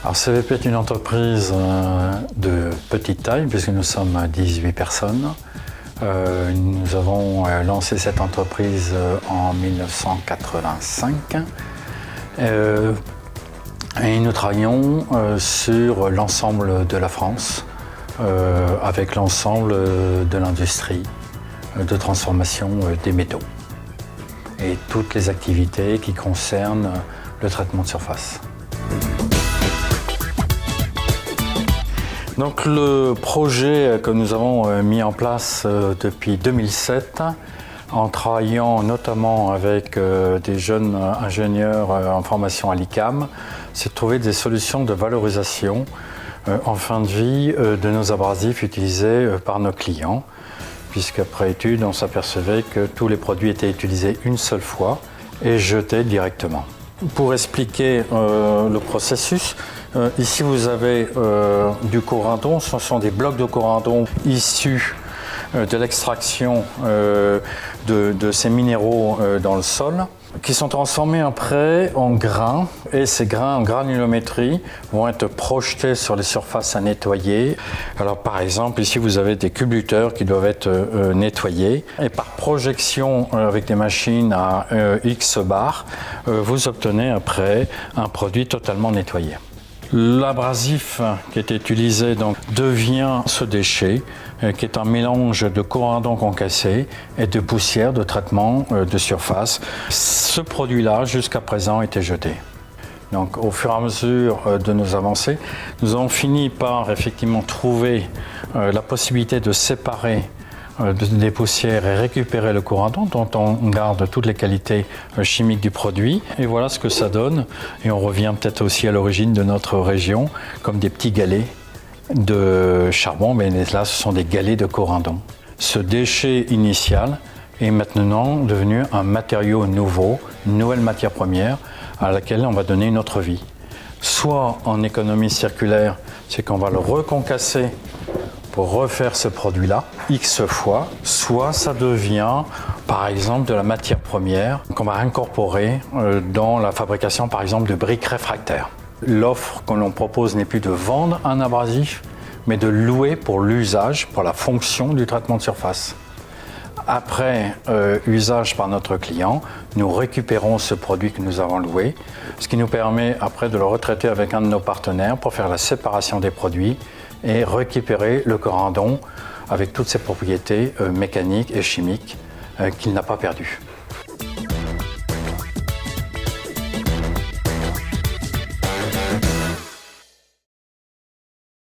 Alors CVP est une entreprise de petite taille puisque nous sommes 18 personnes. Nous avons lancé cette entreprise en 1985 et nous travaillons sur l'ensemble de la France avec l'ensemble de l'industrie de transformation des métaux et toutes les activités qui concernent le traitement de surface. Donc le projet que nous avons mis en place depuis 2007, en travaillant notamment avec des jeunes ingénieurs en formation à l'ICAM, c'est de trouver des solutions de valorisation en fin de vie de nos abrasifs utilisés par nos clients, puisqu'après étude, on s'apercevait que tous les produits étaient utilisés une seule fois et jetés directement. Pour expliquer le processus, ici vous avez du corindon, ce sont des blocs de corindon issus de l'extraction de ces minéraux dans le sol, qui sont transformés après en grains, et ces grains en granulométrie vont être projetés sur les surfaces à nettoyer. Alors par exemple ici vous avez des culbuteurs qui doivent être nettoyés, et par projection avec des machines à X bar, vous obtenez après un produit totalement nettoyé. L'abrasif qui est utilisé donc devient ce déchet qui est un mélange de corindon concassé et de poussière de traitement de surface. Ce produit-là, jusqu'à présent, était jeté. Donc au fur et à mesure de nos avancées, nous avons fini par effectivement trouver la possibilité de séparer des poussières et récupérer le corindon dont on garde toutes les qualités chimiques du produit. Et voilà ce que ça donne. Et on revient peut-être aussi à l'origine de notre région, comme des petits galets de charbon, mais là ce sont des galets de corindon. Ce déchet initial est maintenant devenu un matériau nouveau, une nouvelle matière première à laquelle on va donner une autre vie. Soit en économie circulaire, c'est qu'on va le reconcasser pour refaire ce produit-là X fois, soit ça devient par exemple de la matière première qu'on va incorporer dans la fabrication par exemple de briques réfractaires. L'offre que l'on propose n'est plus de vendre un abrasif, mais de louer pour l'usage, pour la fonction du traitement de surface. Après usage par notre client, nous récupérons ce produit que nous avons loué, ce qui nous permet après de le retraiter avec un de nos partenaires pour faire la séparation des produits et récupérer le corindon avec toutes ses propriétés mécaniques et chimiques qu'il n'a pas perdues.